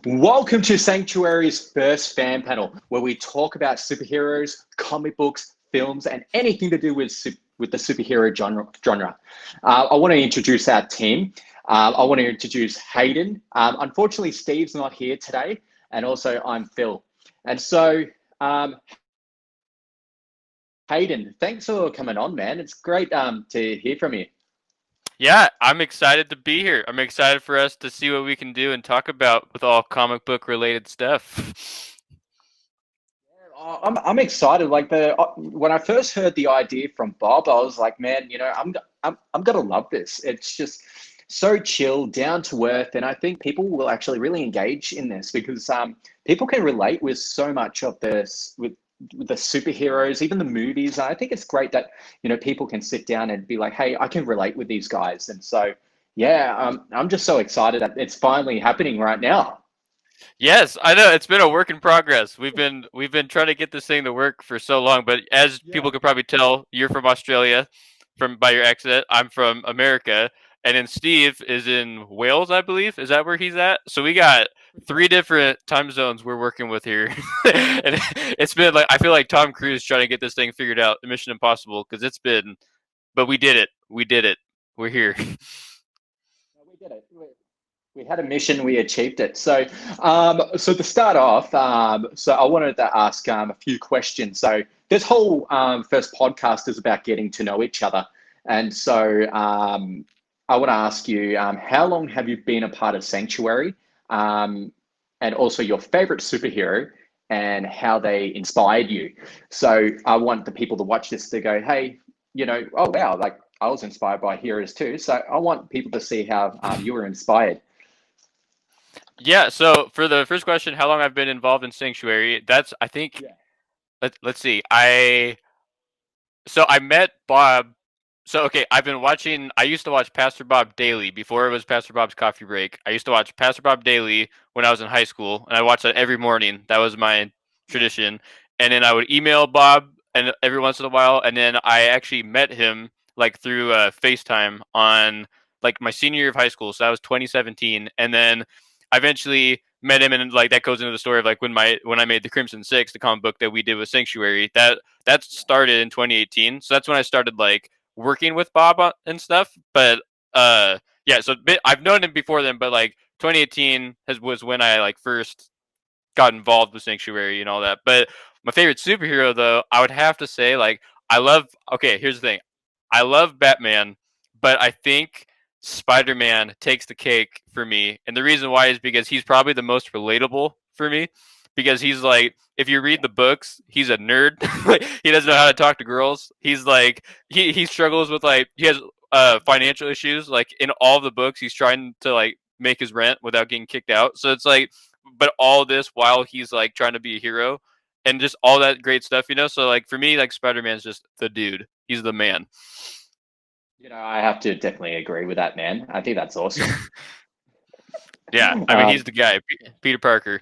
Welcome to Sanctuary's first fan panel, where we talk about superheroes, comic books, films, and anything to do with the superhero genre. I want to introduce our team. I want to introduce Hayden. Unfortunately, Steve's not here today, and also I'm Phil. And so, Hayden, thanks for coming on, man. It's great to hear from you. Yeah, I'm excited to be here. I'm excited for us to see what we can do and talk about with all comic book related stuff. I'm excited. Like when I first heard the idea from Bob, I was like, man, I'm gonna love this. It's just so chill, down to earth, and I think people will actually really engage in this because people can relate with so much of this with the superheroes, even the movies. I think it's great that people can sit down and be like, hey, I can relate with these guys, and so yeah, I'm just so excited that it's finally happening right now. Yes, I know it's been a work in progress. We've been trying to get this thing to work for so long, but as Yeah. people could probably tell, you're from Australia, from by your accent. I'm from America, and then Steve is in Wales, I believe. Is that where he's at? So we got three different time zones we're working with here, and it's been like I feel like Tom Cruise trying to get this thing figured out, Mission Impossible, because it's been. But we did it. We did it. We're here. We did it. We had a mission, we achieved it. So to start off, so I wanted to ask a few questions. So this whole first podcast is about getting to know each other, and so I want to ask you, how long have you been a part of Sanctuary, and also your favorite superhero, and how they inspired you. So I want the people to watch this to go, hey, oh wow, like I was inspired by heroes too. So I want people to see how you were inspired. Yeah, so for the first question, how long I've been involved in Sanctuary, that's I think Yeah. let's see. I met Bob. So okay, I used to watch Pastor Bob daily before it was Pastor Bob's Coffee Break. I used to watch Pastor Bob daily when I was in high school, and I watched that every morning. That was my tradition. And then I would email Bob and every once in a while, and then I actually met him like through FaceTime on like my senior year of high school. So that was 2017, and then I eventually met him, and like that goes into the story of like when I made the Crimson Six, the comic book that we did with Sanctuary. That started in 2018. So that's when I started like working with Bob and stuff. But yeah, so I've known him before then, but like 2018 was when I like first got involved with Sanctuary and all that. But my favorite superhero though, I would have to say like I love. Okay, here's the thing. I love Batman, but I think Spider-Man takes the cake for me. And the reason why is because he's probably the most relatable for me because he's like if you read the books, he's a nerd. Like he doesn't know how to talk to girls. He's like he struggles with like he has financial issues. Like in all the books, he's trying to like make his rent without getting kicked out. So it's like but all this while he's like trying to be a hero and just all that great stuff, you know? So like for me, like Spider-Man's just the dude. He's the man. I have to definitely agree with that, man. I think that's awesome. Yeah, I mean he's Um, the guy, Peter Parker.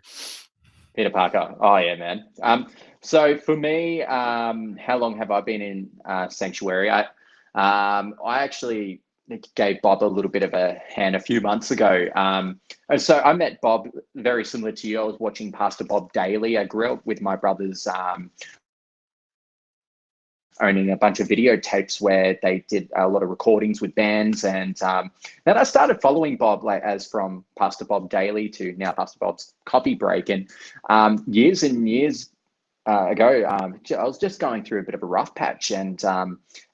Peter Parker. Oh yeah, man. So for me, how long have I been in Sanctuary? I actually gave Bob a little bit of a hand a few months ago. And so I met Bob very similar to you. I was watching Pastor Bob daily. I grew up with my brothers owning a bunch of videotapes where they did a lot of recordings with bands. And then I started following Bob like as from Pastor Bob Daily to now Pastor Bob's Coffee Break. And years and years ago, I was just going through a bit of a rough patch. And I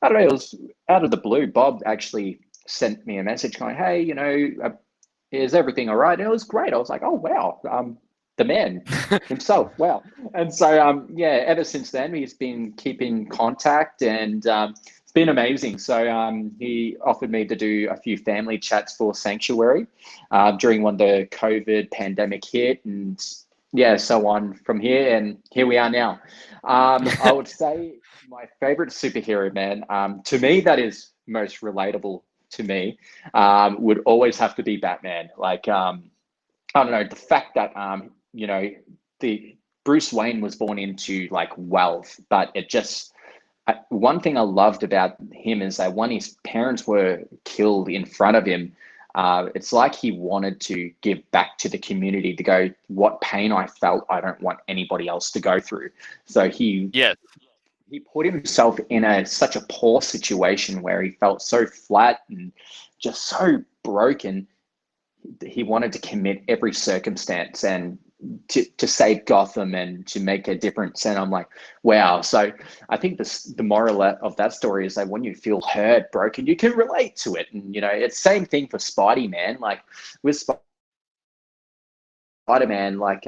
don't know, it was out of the blue. Bob actually sent me a message going, hey, is everything all right? And it was great. I was like, oh, wow. The man himself. Wow. And so, yeah, ever since then, he's been keeping contact and it's been amazing. So he offered me to do a few family chats for Sanctuary during when the COVID pandemic hit and yeah, so on from here. And here we are now. I would say my favorite superhero, man, to me, that is most relatable to me, would always have to be Batman. Like, I don't know, the fact that the Bruce Wayne was born into like wealth, but it just one thing I loved about him is that when his parents were killed in front of him, It's like he wanted to give back to the community to go, what pain I felt, I don't want anybody else to go through. So Yes. he put himself in such a poor situation where he felt so flat and just so broken. He wanted to commit every circumstance and to save Gotham and to make a difference. And I'm like, wow. So I think the moral of that story is that when you feel hurt, broken, you can relate to it. And it's same thing for Spidey, man. Like with Spider-Man, like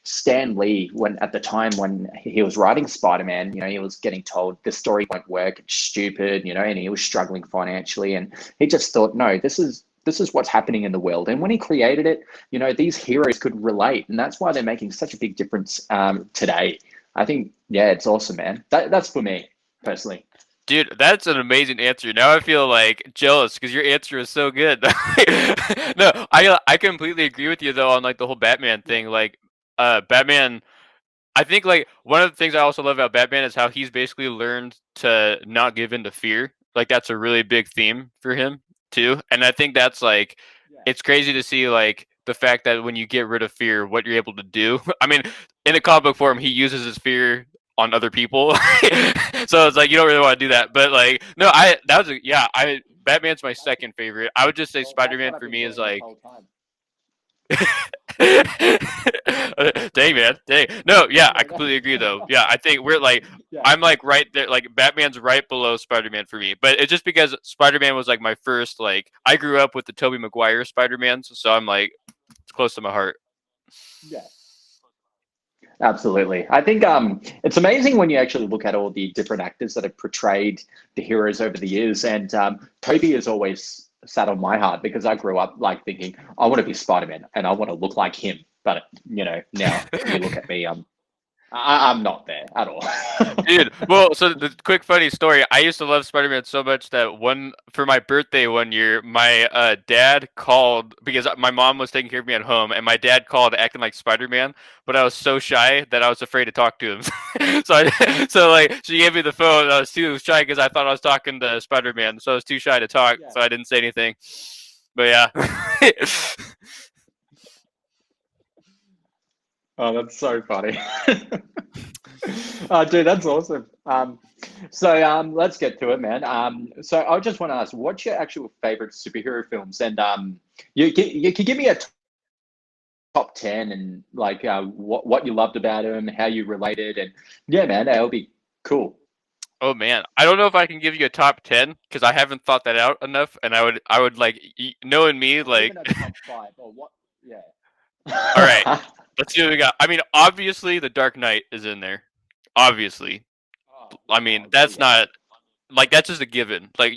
Stan Lee, when at the time when he was writing Spider-Man, he was getting told this story won't work, it's stupid, and he was struggling financially, and he just thought, no, this is what's happening in the world. And when he created it, these heroes could relate, and that's why they're making such a big difference today. I think, yeah, it's awesome, man. That's for me personally. Dude, that's an amazing answer. Now I feel like jealous because your answer is so good. No, I completely agree with you though on like the whole Batman thing. Like, Batman. I think like one of the things I also love about Batman is how he's basically learned to not give in to fear. Like that's a really big theme for him too. And I think that's like Yeah. it's crazy to see like the fact that when you get rid of fear, what you're able to do. I mean, in a comic book form, he uses his fear on other people. So it's like you don't really want to do that. But like no, I Batman's my second favorite. I would just say Well, that's Spider-Man what I've for been me is doing this like whole time. dang man, dang. No, yeah, I Yeah, completely agree though. Yeah, I think we're like yeah, I'm like right there, like Batman's right below Spider-Man for me. But it's just because Spider-Man was like my first like I grew up with the Tobey Maguire Spider-Mans, so I'm like it's close to my heart. yeah. Absolutely. I think it's amazing when you actually look at all the different actors that have portrayed the heroes over the years. And Toby has always sat on my heart because I grew up like thinking, I want to be Spider-Man and I want to look like him. But, now you look at me, I'm not there at all. Dude, well, so the quick funny story. I used to love Spider-Man so much that for my birthday one year, my dad called because my mom was taking care of me at home, and my dad called acting like Spider-Man, but I was so shy that I was afraid to talk to him. So like she gave me the phone, and I was too shy because I thought I was talking to Spider-Man, so I was too shy to talk, Yeah. so I didn't say anything. But yeah. Oh, that's so funny. Oh, dude, that's awesome. So let's get to it, man. So I just want to ask, what's your actual favorite superhero films? And you can give me a top 10 and like what you loved about them, how you related, and yeah, man, that'll be cool. Oh man, I don't know if I can give you a top 10 because I haven't thought that out enough, and I would like knowing me Or like. even a top five, or what? Yeah. All right, let's see what we got. I mean, obviously, The Dark Knight is in there. Obviously, I mean Oh, that's yeah. not like that's just a given. Like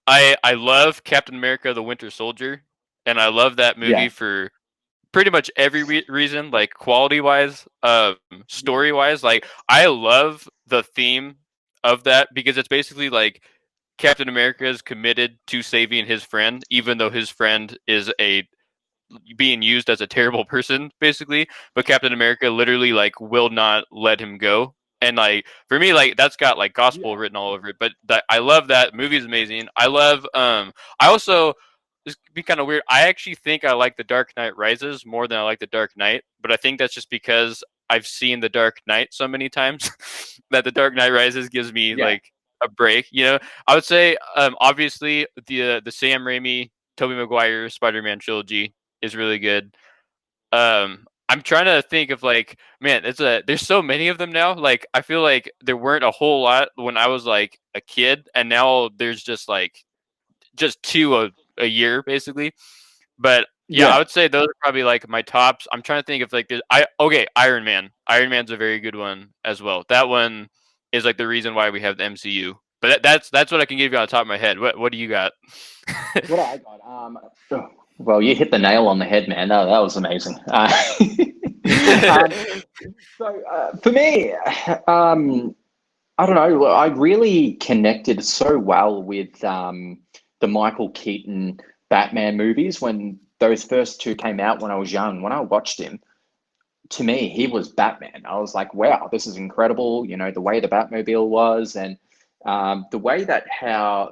I love Captain America: The Winter Soldier, and I love that movie Yeah. for pretty much every reason. Like quality wise, Yeah. story wise, like I love the theme of that because it's basically like Captain America is committed to saving his friend, even though his friend is a being used as a terrible person basically, but Captain America literally like will not let him go. And like for me, like that's got like gospel Yeah. written all over it. But I love that movie is amazing. I love I also this could be kind of weird. I actually think I like The Dark Knight Rises more than I like The Dark Knight, but I think that's just because I've seen The Dark Knight so many times that The Dark Knight Rises gives me Yeah. like a break. I would say obviously the Sam Raimi, Tobey Maguire Spider-Man trilogy is really good. I'm trying to think of like, man, there's so many of them now. Like, I feel like there weren't a whole lot when I was like a kid, and now there's just two a year basically. But yeah, I Yeah. would say those are probably like my tops. I'm trying to think of like okay, Iron Man. Iron Man's a very good one as well. That one is like the reason why we have the MCU. But that's what I can give you on the top of my head. What do you got? What I got? Oh, well, you hit the nail on the head, man. That was amazing. Um, so for me, I don't know. I really connected so well with the Michael Keaton Batman movies when those first two came out when I was young. When I watched him, to me, he was Batman. I was like, wow, this is incredible. The way the Batmobile was, and the way that how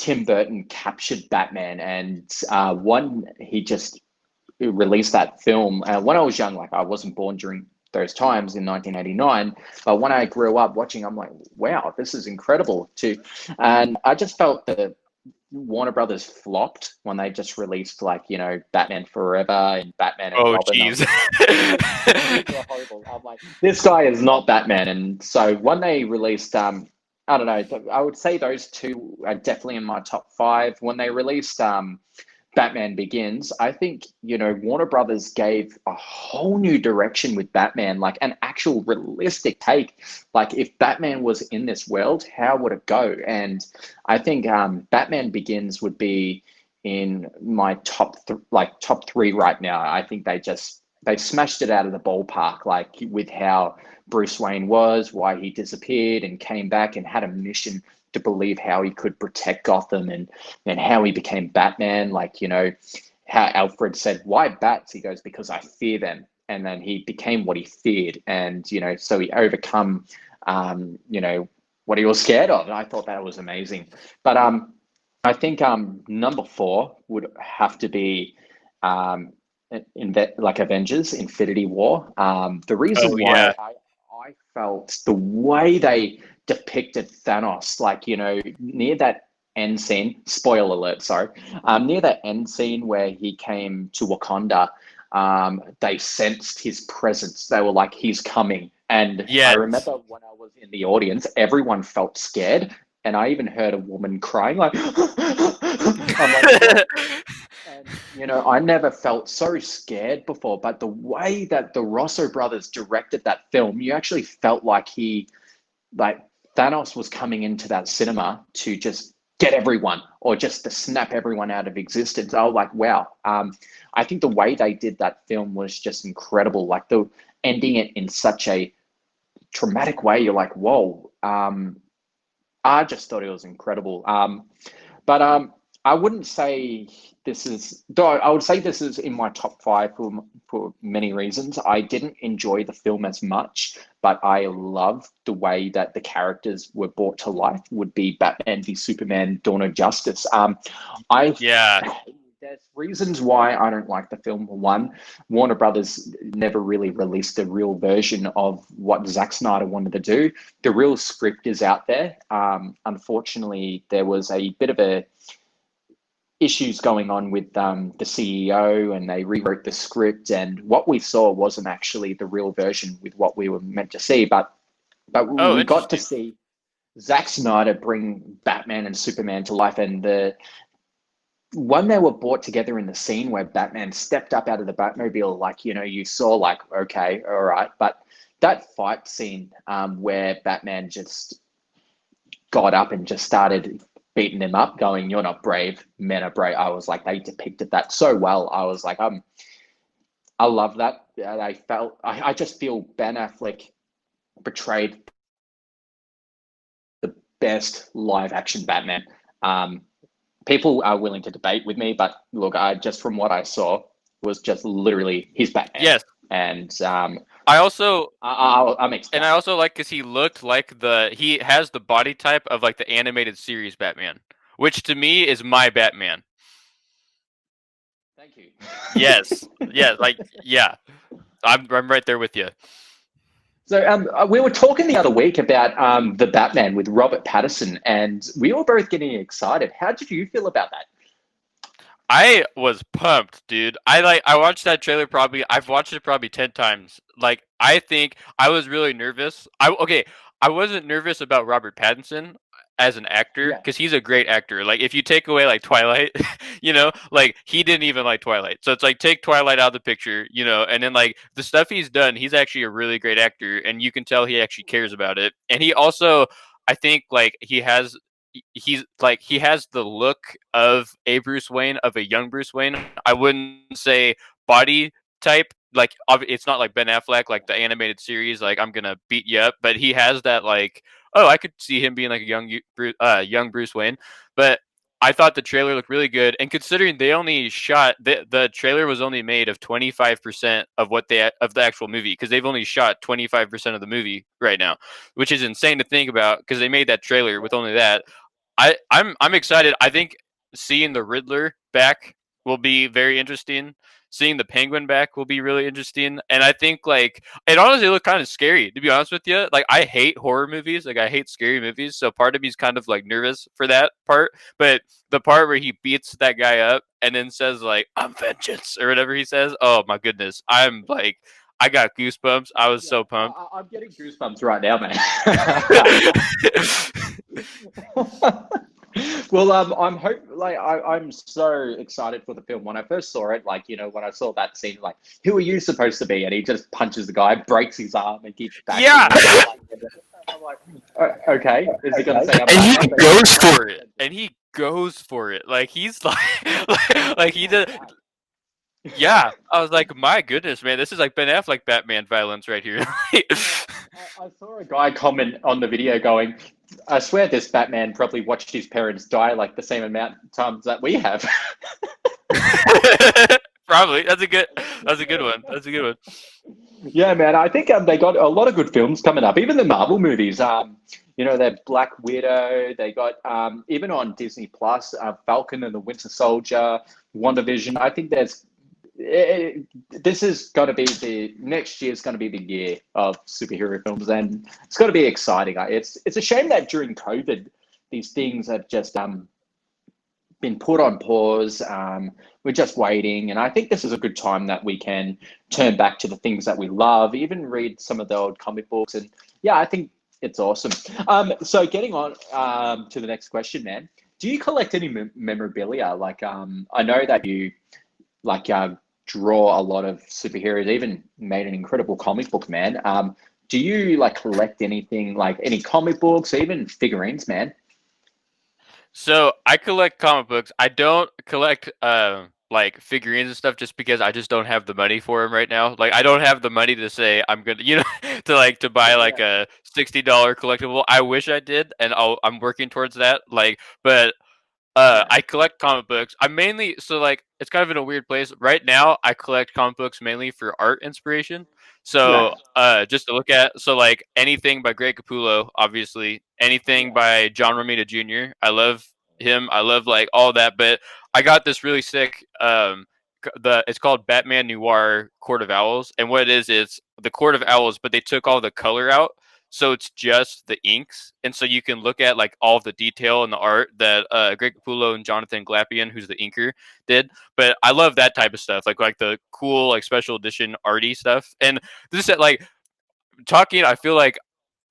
Tim Burton captured Batman, and one he just released that film when I was young. Like I wasn't born during those times in 1989, but when I grew up watching, I'm like, wow, this is incredible too. And I just felt that Warner Brothers flopped when they just released like Batman Forever and Batman and Oh, Robin. jeez. These were horrible. I'm like, this guy is not Batman. And so when they released, I don't know, I would say those two are definitely in my top five. When they released Batman Begins, I think, Warner Brothers gave a whole new direction with Batman, like an actual realistic take. Like if Batman was in this world, how would it go? And I think Batman Begins would be in my top three right now. I think they smashed it out of the ballpark, like with how Bruce Wayne was, why he disappeared and came back and had a mission to believe how he could protect Gotham and how he became Batman. Like, how Alfred said, why bats? He goes, because I fear them. And then he became what he feared. And, so he overcome, what he was scared of. And I thought that was amazing. But I think number four would have to be like Avengers Infinity War. The reason Oh, why yeah. I felt the way they depicted Thanos, like, near that end scene, spoiler alert, sorry, near that end scene where he came to Wakanda, they sensed his presence. They were like, he's coming. And I Yes. remember when I was in the audience, everyone felt scared. And I even heard a woman crying, like, I'm like, what? And I never felt so scared before, but the way that the Russo brothers directed that film, you actually felt like like Thanos was coming into that cinema to just get everyone or just to snap everyone out of existence. I was like, wow. I think the way they did that film was just incredible. Like the ending it in such a traumatic way, you're like, whoa. I just thought it was incredible. But I wouldn't say this is, though I would say this is in my top five for many reasons. I didn't enjoy the film as much, but I love the way that the characters were brought to life. Would be Batman v Superman: Dawn of Justice. I Yeah. There's reasons why I don't like the film. One, Warner Brothers never really released a real version of what Zack Snyder wanted to do. The real script is out there. Unfortunately, there was a bit of a issues going on with the CEO, and they rewrote the script. And what we saw wasn't actually the real version with what we were meant to see. But Oh, we got to interesting. see Zack Snyder bring Batman and Superman to life, and when they were brought together in the scene where Batman stepped up out of the Batmobile, like, you saw like, okay, all right. But that fight scene where Batman just got up and just started beating him up, going, you're not brave, men are brave. I was like, they depicted that so well. I was like, I love that. I just feel Ben Affleck portrayed the best live action Batman. Um, People are willing to debate with me, but look, I just from what I saw was just literally his Batman, Yes. and I also I'm and I ecstatic. also like because he looked like he has the body type of like the animated series Batman, which to me is my Batman. Thank you. Yes. Yeah. Like, yeah. I'm right there with you. So we were talking the other week about the Batman with Robert Pattinson, and we were both getting excited. How did you feel about that? I was pumped, dude. I watched that trailer probably I've watched it probably 10 times. Like I think I was really nervous. I wasn't nervous about Robert Pattinson as an actor Yeah. cuz he's a great actor. Like if you take away like Twilight, like he didn't even like Twilight. So it's like take Twilight out of the picture, and then like the stuff he's done, he's actually a really great actor and you can tell he actually cares about it. And he also I think like he has the look of a Bruce Wayne, of a young Bruce Wayne. I wouldn't say body type, like it's not like Ben Affleck, like the animated series, like I'm gonna beat you up, but he has that like, oh, I could see him being like a young Bruce Wayne. But I thought the trailer looked really good, and considering they only shot the trailer was only made of 25% of of the actual movie because they've only shot 25% of the movie right now, which is insane to think about because they made that trailer with only that. I'm excited. I think seeing the Riddler back will be very interesting. Seeing the Penguin back will be really interesting. And I think like it honestly looked kind of scary, to be honest with you. Like I hate horror movies, like I hate scary movies. So part of me is kind of like nervous for that part. But the part where he beats that guy up and then says like I'm vengeance or whatever he says, oh my goodness. I'm like I got goosebumps. I was Yeah, so pumped. I'm getting goosebumps right now, man. Well, I'm so excited for the film. When I first saw it, like, when I saw that scene, like, who are you supposed to be? And he just punches the guy, breaks his arm, and keeps backing Yeah. him. I'm like, okay, is he gonna say I'm And he Batman?" goes for it. And he goes for it. Like he's like, like he did. Yeah, I was like, my goodness, man, this is like Ben Affleck Batman violence right here. I saw a guy comment on the video going, I swear this Batman probably watched his parents die like the same amount of times that we have. Probably. That's a good. That's a good one. That's a good one. Yeah, man. I think they got a lot of good films coming up. Even the Marvel movies. They're Black Widow. They got even on Disney Plus, Falcon and the Winter Soldier, WandaVision. I think this is going to be the next year is going to be the year of superhero films, and it's going to be exciting. It's a shame that during COVID, these things have just been put on pause. We're just waiting, and I think this is a good time that we can turn back to the things that we love, even read some of the old comic books, and yeah, I think it's awesome. So getting on to the next question, man. Do you collect any memorabilia? Like, I know that you like draw a lot of superheroes, even made an incredible comic book, man. Do you like collect anything, like any comic books, even figurines, man? So I collect comic books. I don't collect like figurines and stuff just because I just don't have the money for them right now. Like I don't have the money to say I'm gonna, to buy Yeah, like yeah. a $60 collectible. I wish I did, and I'm working towards that. Like, but Yeah. I collect comic books. I mainly so like it's kind of in a weird place right now. I collect comic books mainly for art inspiration. So Yeah. just to look at so like anything by Greg Capullo, obviously anything Yeah. by John Romita Jr. I love him. I love like all that. But I got this really sick. It's called Batman Noir Court of Owls, and what it is, it's the Court of Owls, but they took all the color out, so it's just the inks, and so you can look at like all the detail and the art that Greg Capullo and Jonathan Glapion, who's the inker, did. But I love that type of stuff, like the cool like special edition arty stuff. And this is like talking. I feel like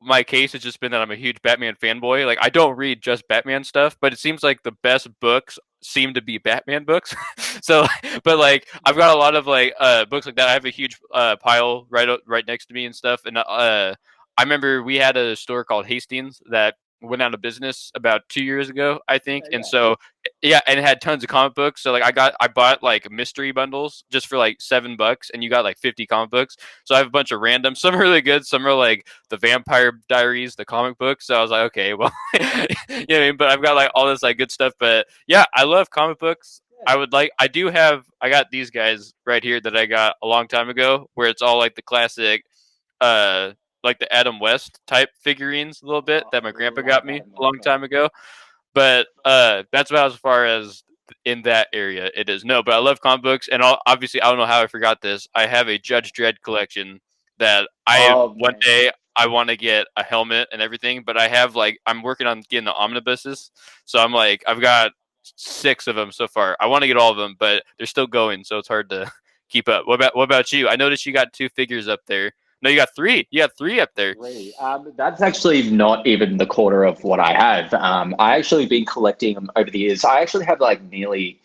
my case has just been that I'm a huge Batman fanboy. Like I don't read just Batman stuff, but it seems like the best books seem to be Batman books. So, but like I've got a lot of like books like that. I have a huge pile right next to me and stuff. And I remember we had a store called Hastings that went out of business about 2 years ago, I think. Yeah. And Yeah. so yeah, and it had tons of comic books. So like I bought like mystery bundles just for like $7, and you got like 50 comic books. So I have a bunch of random. Some are really good. Some are like the Vampire Diaries, the comic book. So I was like, okay, well, you know what I mean? But I've got like all this like good stuff. But yeah, I love comic books. I got these guys right here that I got a long time ago, where it's all like the classic, uh, like the Adam West type figurines a little bit Oh, that I my really grandpa like got me Adam a West, long man. time ago. But that's about as far as in that area it is. No, but I love comic books, and obviously I don't know how I forgot this. I have a Judge Dredd collection that I Oh one man. day I want to get a helmet and everything, but I have like I'm working on getting the omnibuses, so I'm like I've got 6 of them so far. I want to get all of them, but they're still going, so it's hard to keep up. What about you? I noticed you got 2 figures up there. No, you got 3. You got 3 up there. Really? That's actually not even the quarter of what I have. I actually been collecting them over the years. I actually have like nearly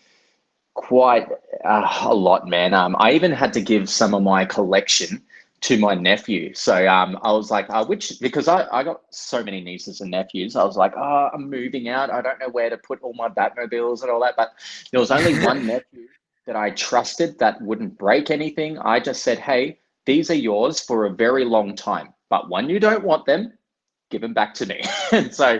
quite a lot, man. I even had to give some of my collection to my nephew. So I was like, which because I got so many nieces and nephews. I was like, oh, I'm moving out. I don't know where to put all my Batmobiles and all that. But there was only one nephew that I trusted that wouldn't break anything. I just said, hey, these are yours for a very long time. But when you don't want them, give them back to me. And so,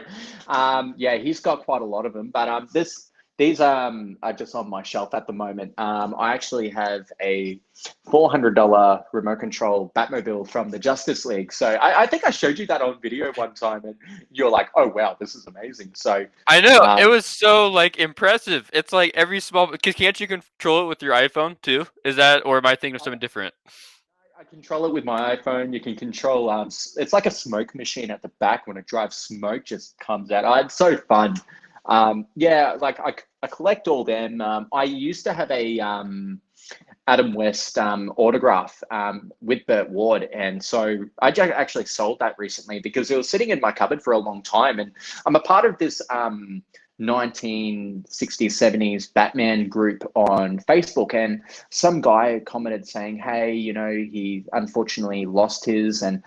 yeah, he's got quite a lot of them. But this these are just on my shelf at the moment. I actually have a $400 remote control Batmobile from the Justice League. So I think I showed you that on video one time, and you're like, "Oh wow, this is amazing." So I know it um, was so like impressive. It's like every small. Cause can't you control it with your iPhone too? Is that, or am I thinking of something different? I control it with my iPhone. You can control. It's like a smoke machine at the back. When it drives smoke, just comes out. It's so fun. Yeah, like I collect all them. I used to have a Adam West autograph with Burt Ward, and so actually sold that recently because it was sitting in my cupboard for a long time, and I'm a part of this 1960s 70s Batman group on Facebook, and some guy commented saying, "Hey, he unfortunately lost his," and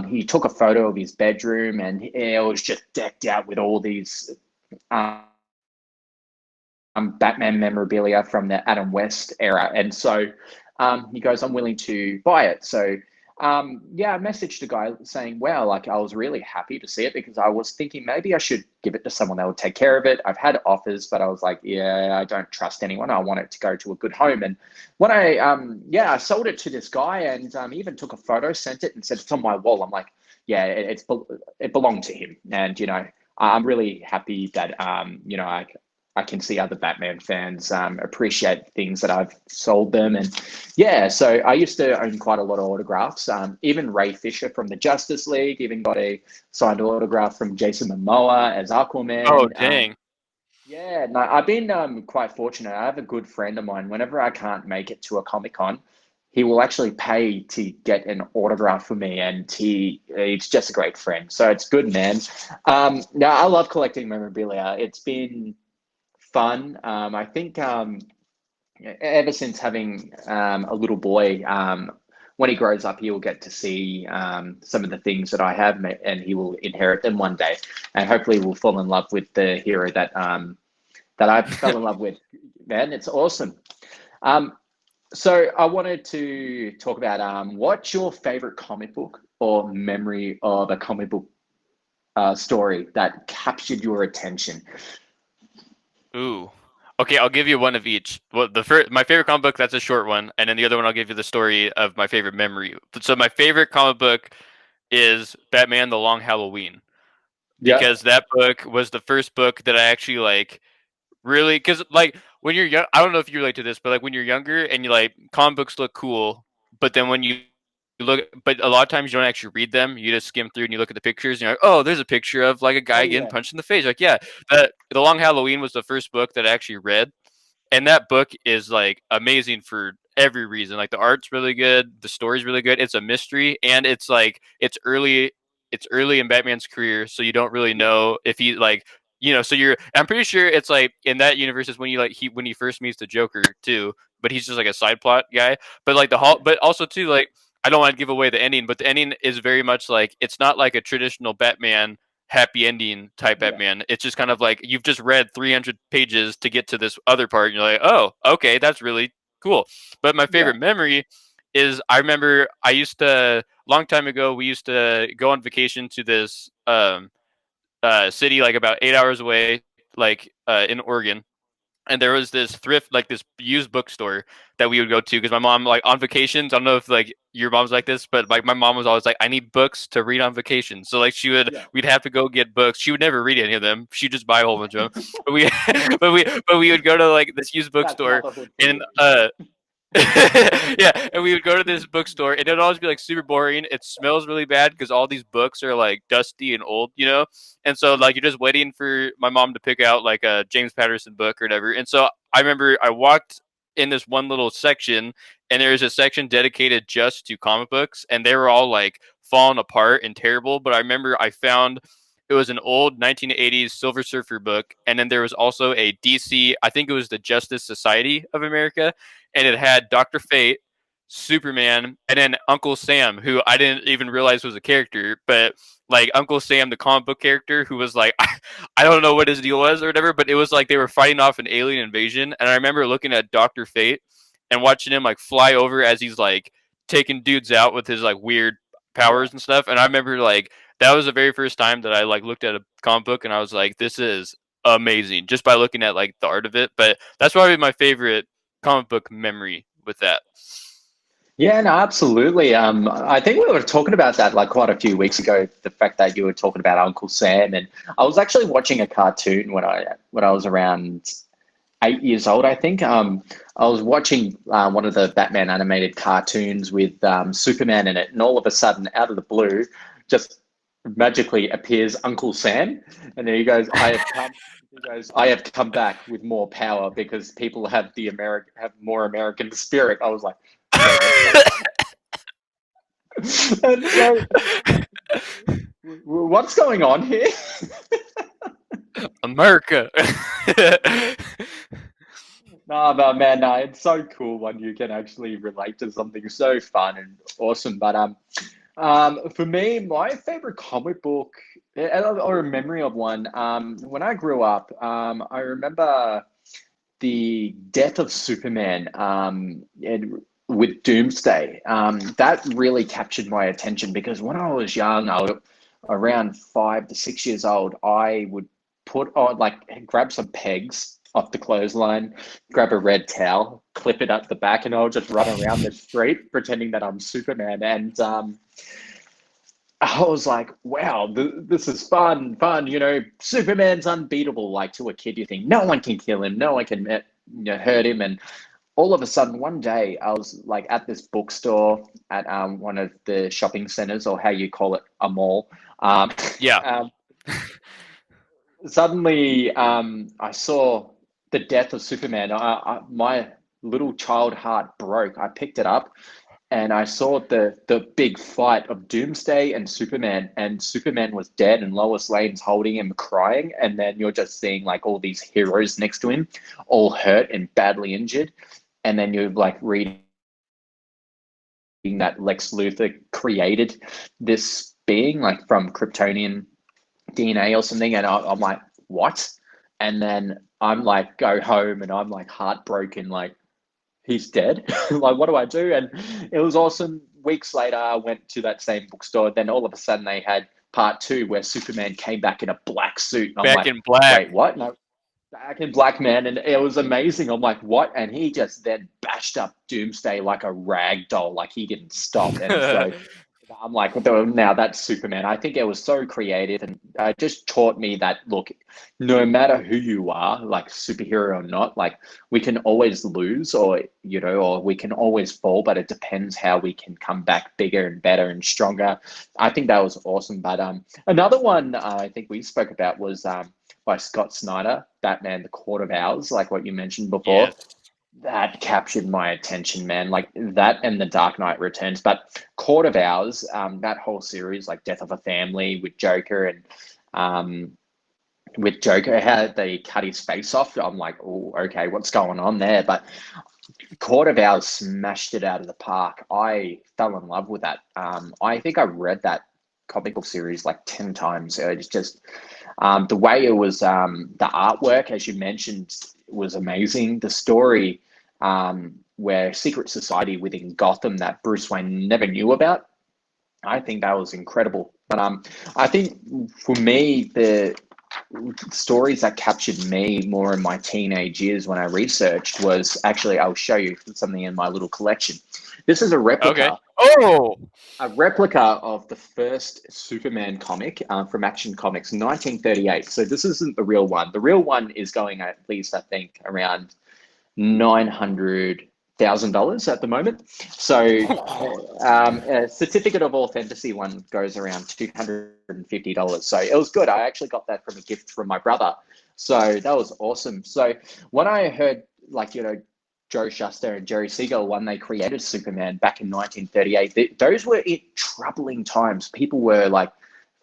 he took a photo of his bedroom, and it was just decked out with all these. Um, Batman memorabilia from the Adam West era. And so he goes, I'm willing to buy it. So yeah, I messaged the guy saying, wow, like I was really happy to see it because I was thinking maybe I should give it to someone that would take care of it. I've had offers, but I was like, yeah, I don't trust anyone. I want it to go to a good home. And when yeah, I sold it to this guy and he even took a photo, sent it and said, it's on my wall. I'm like, yeah, it belonged to him. And, I'm really happy that, I can see other Batman fans appreciate things that I've sold them. And yeah, so I used to own quite a lot of autographs. Even Ray Fisher from the Justice League, even got a signed autograph from Jason Momoa as Oh Aquaman. dang! Yeah, no, I've been quite fortunate. I have a good friend of mine. Whenever I can't make it to a Comic Con, he will actually pay to get an autograph for me, and he's just a great friend. So it's good, man. Now I love collecting memorabilia. It's been fun. I think ever since having a little boy, when he grows up, he will get to see some of the things that I have, and he will inherit them one day, and hopefully, will fall in love with the hero that I fell in love with. Man, it's awesome. Um, so I wanted to talk about what's your favorite comic book or memory of a comic book story that captured your attention? Ooh. Okay, I'll give you one of each. Well, my favorite comic book, that's a short one, and then the other one I'll give you the story of my favorite memory. So my favorite comic book is Batman: The Long Halloween, Yeah, because that book was the first book that I actually like really, because like when you're young, I don't know if you relate to this, but like when you're younger and you like comic books look cool, but then when you look, but a lot of times you don't actually read them. You just skim through and you look at the pictures and you're like, oh, there's a picture of like a oh guy getting yeah, punched in the face. Like, yeah, the Long Halloween was the first book that I actually read, and that book is like amazing for every reason. Like the art's really good, the story's really good. It's a mystery, and it's like it's early in Batman's career, so you don't really yeah, know if he like So I'm pretty sure it's like in that universe is when you like when he first meets the Joker too, but he's just like a side plot guy. But like yeah, but also too like I don't want to give away the ending, but the ending is very much like it's not like a traditional Batman happy ending type yeah, Batman. It's just kind of like you've just read 300 pages to get to this other part, and you're like, oh, okay, that's really cool. But my yeah. favorite memory is I remember I used to long time ago we used to go on vacation to this city like about 8 hours away, like in Oregon, and there was this thrift like this used bookstore that we would go to because my mom like on vacations. I don't know if like your mom's like this, but like my mom was always like, I need books to read on vacation. So like Yeah. we'd have to go get books. She would never read any of them. She'd just buy a whole bunch of them. But we but we would go to like this used That's bookstore motherhood for and you. yeah, and we would go to this bookstore, and it'd always be like super boring. It smells really bad because all these books are like dusty and old. And so like you're just waiting for my mom to pick out like a James Patterson book or whatever. And so I remember I walked in this one little section, and there was a section dedicated just to comic books, and they were all like falling apart and terrible. But I remember I found it was an old 1980s Silver Surfer book, and then there was also a DC. I think it was the Justice Society of America, and it had Doctor Fate, Superman, and then Uncle Sam, who I didn't even realize was a character, but like Uncle Sam, the comic book character, who was like, I don't know what his deal was or whatever, but it was like they were fighting off an alien invasion, and I remember looking at Doctor Fate and watching him like fly over as he's like taking dudes out with his like weird Yeah. powers and stuff, and I remember like that was the very first time that I like looked at a comic book and I was like, this is amazing just by looking at like the art of it. But that's probably my favorite comic book memory with that. Yeah, no, absolutely. I think we were talking about that like quite a few weeks ago. The fact that you were talking about Uncle Sam, and I was actually watching a cartoon when I was around 8 years old, I think. I was watching one of the Batman animated cartoons with Superman in it, and all of a sudden, out of the blue, just magically appears Uncle Sam, and then he goes, "I have come." He goes, "I have come back with more power because people have more American spirit." I was like, "Wait, what's going on?" And so, what's going on here? America. No, but man, no, it's so cool when you can actually relate to something so fun and awesome. But for me, my favorite comic book, or a memory of one, when I grew up, I remember the death of Superman, with Doomsday. That really captured my attention because when I was young, I was around 5 to 6 years old. I would put on like grab some pegs off the clothesline, grab a red towel, clip it up the back, and I'll just run around the street pretending that I'm Superman. And I was like, wow, this is fun. You know, Superman's unbeatable. Like to a kid, you think no one can kill him, no one can hurt him. And all of a sudden, one day, I was like at this bookstore at one of the shopping centers, or how you call it, a mall. Yeah. Um, Suddenly, I saw the death of Superman. My little child heart broke. I picked it up and I saw the big fight of Doomsday and Superman was dead, and Lois Lane's holding him, crying, and then you're just seeing like all these heroes next to him, all hurt and badly injured, and then you're like reading that Lex Luthor created this being like from Kryptonian DNA or something, and I'm like, what? And then I'm like, go home, and I'm like heartbroken, like he's dead. Like, what do I do? And it was awesome. Weeks later, I went to that same bookstore. Then all of a sudden, they had part two where Superman came back in a black suit. And I'm Back like, in black. wait, what? No, back in black, man. And it was amazing. I'm like, what? And he just then bashed up Doomsday like a rag doll. Like he didn't stop. And so I'm like, well, now that's Superman. I think it was so creative and just taught me that, look, no matter who you are, like superhero or not, like we can always lose or, you know, or we can always fall, but it depends how we can come back bigger and better and stronger. I think that was awesome. But another one I think we spoke about was by Scott Snyder, Batman, The Court of Owls, like what you mentioned before. Yes. That captured my attention, man. Like that and The Dark Knight Returns. But Court of Owls, that whole series, like Death of a Family with Joker and with Joker, how they cut his face off. I'm like, oh, okay, what's going on there? But Court of Owls smashed it out of the park. I fell in love with that. I think I read that comic book series like 10 times. It's just the way it was, the artwork, as you mentioned, was amazing. The story, where secret society within Gotham that Bruce Wayne never knew about. I think that was incredible. But I think for me, the stories that captured me more in my teenage years when I researched was actually, I'll show you something in my little collection. This is a Okay. replica. Oh. A replica of the first Superman comic from Action Comics, 1938. So this isn't the real one. The real one is going at least, I think, around $900,000 at the moment. So a certificate of authenticity one goes around $250. So it was good. I actually got that from a gift from my brother. So that was awesome. So when I heard, like, you know, Joe Shuster and Jerry Siegel, when they created Superman back in 1938, those were troubling times. People were like,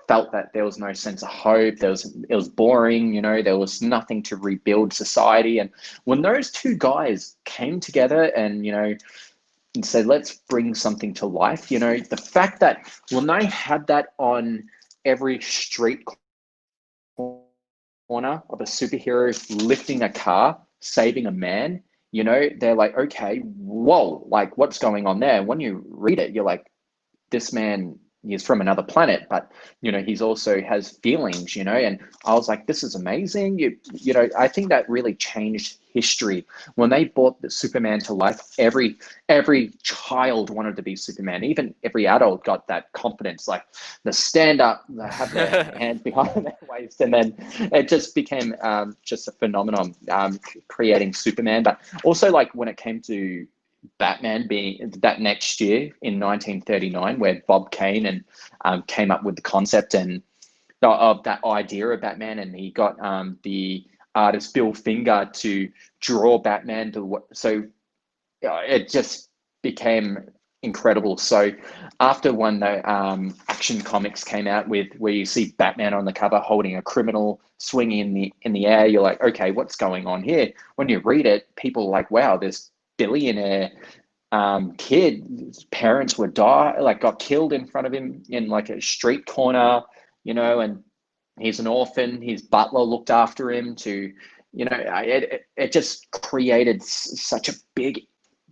felt that there was no sense of hope. It was boring, you know, there was nothing to rebuild society. And when those two guys came together and, you know, and said, let's bring something to life, you know, the fact that when they had that on every street corner of a superhero lifting a car, saving a man, you know, they're like, okay, whoa, like what's going on there? And when you read it, you're like, this man he's from another planet, but he's also has feelings, and I was like, this is amazing. I think that really changed history when they brought the Superman to life. Every child wanted to be Superman. Even every adult got that confidence, like the stand up, they have their hands behind their waist, and then it just became just a phenomenon, creating Superman. But also, like, when it came to Batman being that next year in 1939, where Bob Kane and came up with the concept and of that idea of Batman, and he got the artist Bill Finger to draw Batman so it just became incredible. So after when the Action Comics came out with where you see Batman on the cover holding a criminal swinging in the air, you're like, okay, what's going on here? When you read it, people are like, wow, this billionaire kid, his parents got killed in front of him in like a street corner, and he's an orphan. His butler looked after him it just created such a big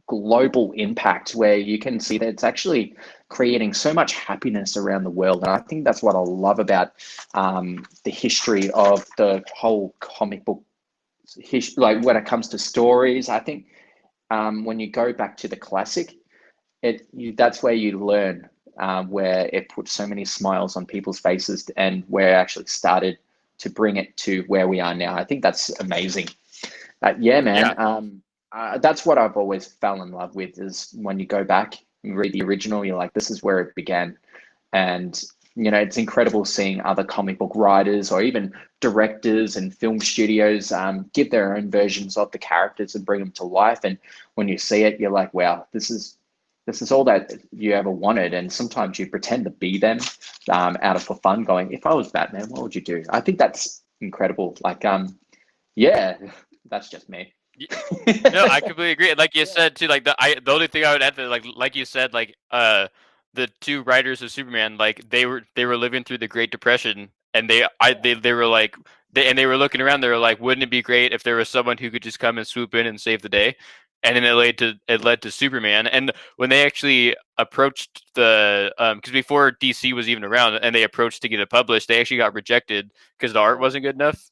global impact where you can see that it's actually creating so much happiness around the world. And I think that's what I love about the history of the whole comic book like when it comes to stories. I think when you go back to the classic, that's where you learn where it put so many smiles on people's faces and where it actually started to bring it to where we are now. I think that's amazing. Yeah, man. Yeah. That's what I've always fell in love with is when you go back and read the original, you're like, this is where it began. And, it's incredible seeing other comic book writers or even directors and film studios give their own versions of the characters and bring them to life. And when you see it, you're like, wow, this is all that you ever wanted. And sometimes you pretend to be them out of for fun going, if I was Batman, what would you do? I think that's incredible. Like, yeah, that's just me. No, I completely agree. Like you said too, like the only thing I would add to like you said, like the two writers of Superman, like they were living through the Great Depression, and they were like they were looking around. They were like, wouldn't it be great if there was someone who could just come and swoop in and save the day? And then it led to Superman. And when they actually approached the because before DC was even around, and they approached to get it published, they actually got rejected because the art wasn't good enough.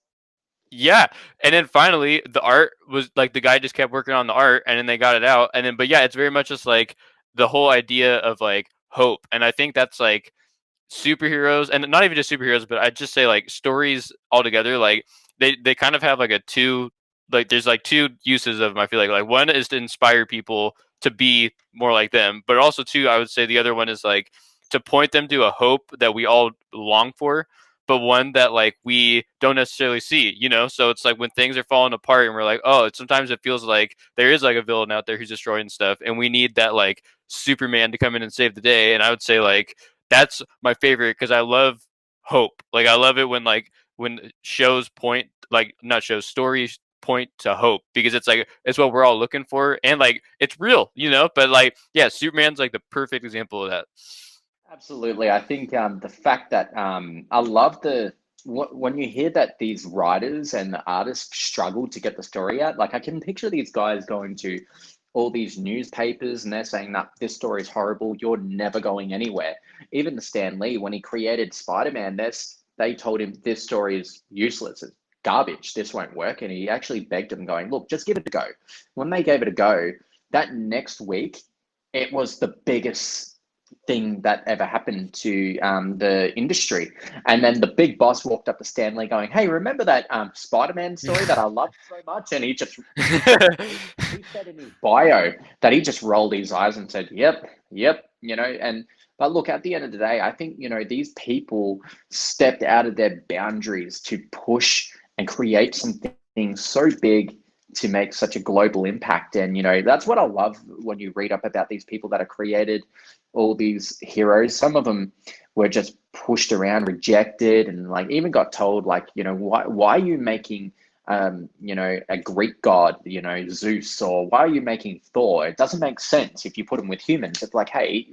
Yeah, and then finally the art was like the guy just kept working on the art, and then they got it out, and then but yeah, it's very much just like the whole idea of like hope, and I think that's like superheroes, and not even just superheroes, but I'd just say like stories altogether. Like they kind of have like a two like there's like two uses of them. I feel like one is to inspire people to be more like them, but also two, I would say the other one is like to point them to a hope that we all long for, but one that like we don't necessarily see, so it's like when things are falling apart and we're like, oh, sometimes it feels like there is like a villain out there who's destroying stuff, and we need that like Superman to come in and save the day. And I would say like that's my favorite because I love hope. Like I love it when shows point like not shows stories point to hope, because it's like it's what we're all looking for, and like it's real, but like yeah, Superman's like the perfect example of that. Absolutely. I think the fact that I love when you hear that these writers and the artists struggle to get the story out. Like I can picture these guys going to all these newspapers and they're saying that this story is horrible. You're never going anywhere. Even the Stan Lee, when he created Spider-Man, they told him this story is useless. It's garbage. This won't work. And he actually begged them, going, look, just give it a go. When they gave it a go, that next week, it was the biggest thing that ever happened to the industry. And then the big boss walked up to Stan Lee going, hey, remember that Spider-Man story that I loved so much? And he said in his bio that he just rolled his eyes and said, yep, but look, at the end of the day, I think, these people stepped out of their boundaries to push and create something so big to make such a global impact. And, that's what I love when you read up about these people that have created all these heroes. Some of them were just pushed around, rejected, and like even got told like, why are you making, a Greek god, Zeus, or why are you making Thor? It doesn't make sense if you put them with humans. It's like, hey,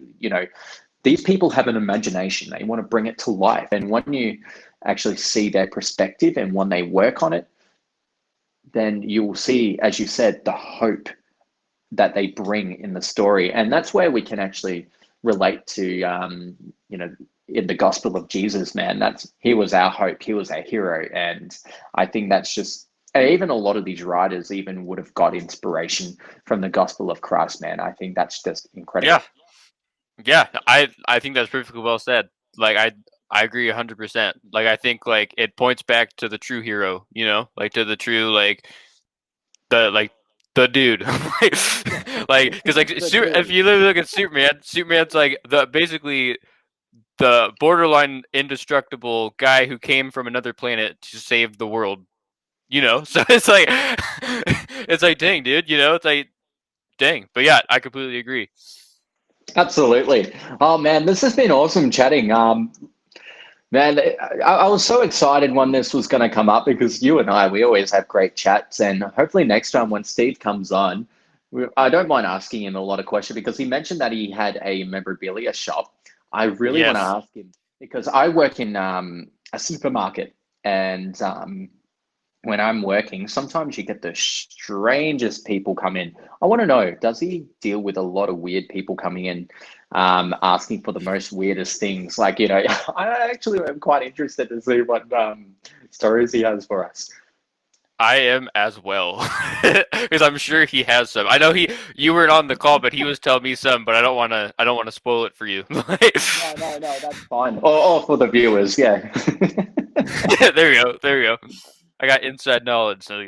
these people have an imagination. They want to bring it to life. And when you actually see their perspective and when they work on it, then you will see, as you said, the hope that they bring in the story. And that's where we can actually relate to, you know, in the gospel of Jesus, man. He was our hope, he was our hero, and I think that's just. And even a lot of these writers even would have got inspiration from the gospel of Christ, man. I think that's just Yeah, incredible. yeah. I think that's perfectly well said. Like I agree 100%. Like I think like it points back to the true hero, you know, like to the true the like the dude, like because like The if dude. you look at Superman, Superman's like the basically the borderline indestructible guy who came from another planet to save the world. You know, so it's like dang, dude. You know, it's like dang. But yeah, I completely agree. Absolutely. Oh man, this has been awesome chatting. Man, I was so excited when this was going to come up because you and I, we always have great chats. And hopefully next time when Steve comes on, I don't mind asking him a lot of questions because he mentioned that he had a memorabilia shop. I really want to Yes, ask him because I work in a supermarket, and when I'm working, sometimes you get the strangest people come in. I want to know, does he deal with a lot of weird people coming in, asking for the most weirdest things? Like, you know, I actually am quite interested to see what stories he has for us. I am as well because I'm sure he has some. I know you weren't on the call, but he was telling me some. But I don't want to spoil it for you. No, no, no, that's fine. Or for the viewers, yeah. There you go. There you go. I got inside knowledge. So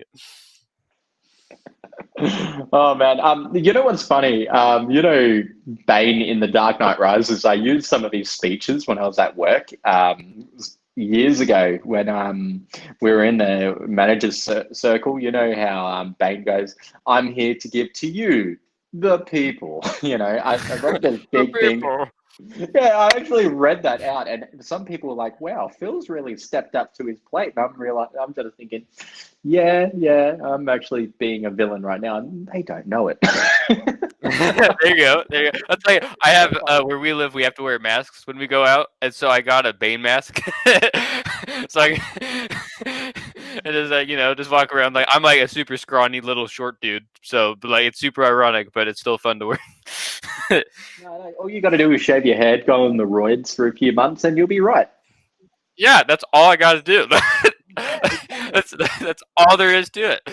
Oh man, you know what's funny? You know, Bane in The Dark Knight Rises. I used some of his speeches when I was at work years ago when we were in the managers circle. You know how Bane goes, "I'm here to give to you, the people." You know, I read this the big thing. people. Yeah, I actually read that out, and some people were like, "Wow, Phil's really stepped up to his plate." And I'm just thinking, yeah, yeah, I'm actually being a villain right now, and they don't know it. There you go. There you go. I'll tell you, I So have funny. where we live. We have to wear masks when we go out, and so I got a Bane mask. So I and just like just walk around like I'm like a super scrawny little short dude. So but, like it's super ironic, but it's still fun to wear. No, no, all you got to do is shave your head, go on the roids for a few months, and you'll be right. Yeah, that's all I got to do. Yeah, exactly. That's all there is to it.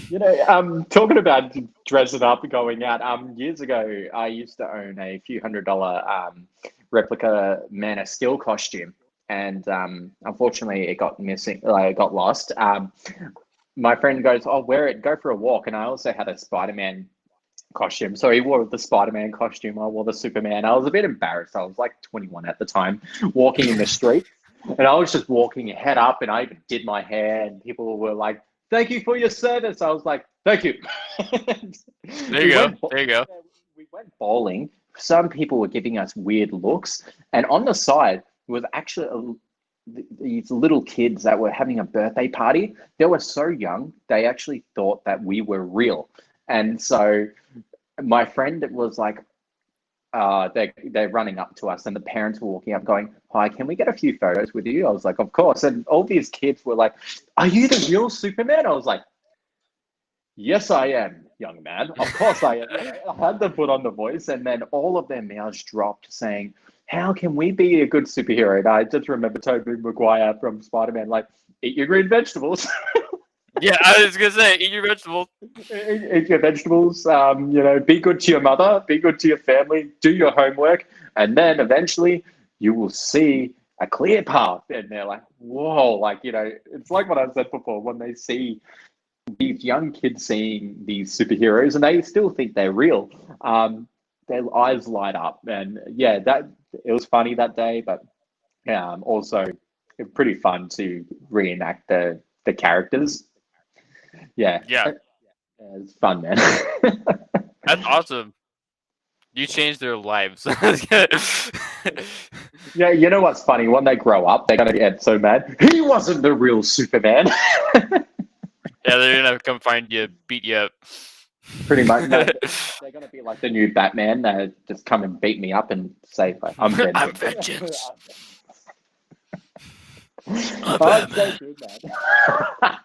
You know, talking about dressing up, going out. Years ago, I used to own a few $100 replica Man of Steel costume, and unfortunately, it got missing. It got lost. My friend goes, "Oh, wear it, go for a walk," and I also had a Spider-Man costume. So he wore the Spider-Man costume. I wore the Superman. I was a bit embarrassed. I was like 21 at the time, walking in the street. And I was just walking head up, and I even did my hair, and people were like, "Thank you for your service." I was like, "Thank you." There you we go. went There you go. we went bowling. Some people were giving us weird looks, and on the side was actually these little kids that were having a birthday party. They were so young, they actually thought that we were real. And so my friend was like, they're running up to us, and the parents were walking up, going, "Hi, can we get a few photos with you?" I was like, "Of course." And all these kids were like, "Are you the real Superman?" I was like, "Yes, I am, young man. Of course I am." You know, I had to put on the voice, and then all of their mouths dropped, saying, "How can we be a good superhero?" And I just remember Tobey Maguire from Spider-Man, like, "Eat your green vegetables." Yeah, I was gonna say, eat your vegetables. Eat your vegetables. You know, be good to your mother, be good to your family, do your homework, and then eventually you will see a clear path. And they're like, "Whoa!" Like, you know, it's like what I said before. When they see these young kids seeing these superheroes, and they still think they're real, their eyes light up. And yeah, that it was funny that day, but also pretty fun to reenact the characters. Yeah, Yeah, it's fun, man. that's awesome. You changed their lives. Yeah, you know what's funny? When they grow up, they're gonna get so mad. He wasn't the real Superman. Yeah, they're gonna come find you, beat you up. Pretty much. No, they're gonna be like the new Batman. They just come and beat me up and say, like, "I'm I'm vengeance." vengeance. I'm Oh, it's so Batman. good, man.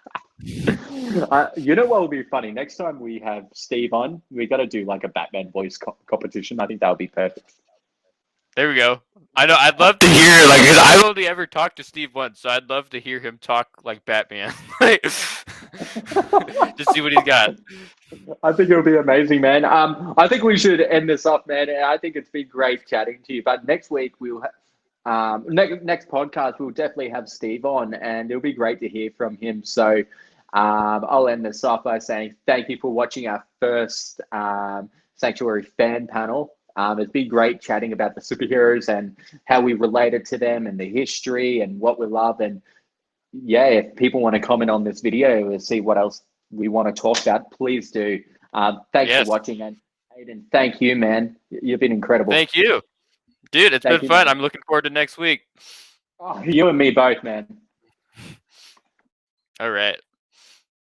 You know what will be funny? Next time we have Steve on, we got to do like a Batman voice competition. I think that would be perfect. There we go. I know. I'd love to hear like 'cause I've only ever talked to Steve once, so I'd love to hear him talk like Batman. Just see what he's got. I think it'll be amazing, man. I think we should end this off, man. I think it's been great chatting to you. But next week we'll next podcast we'll definitely have Steve on, and it'll be great to hear from him. So I'll end this off by saying thank you for watching our first Sanctuary fan panel. It's been great chatting about the superheroes and how we related to them and the history and what we love. And yeah, if people want to comment on this video and see what else we want to talk about, please do. Thanks Yes. for watching. And Hayden, thank you, man. You've been incredible. Thank you, dude. It's Thank been you, fun. man. I'm looking forward to next week. Oh, you and me both, man. All right.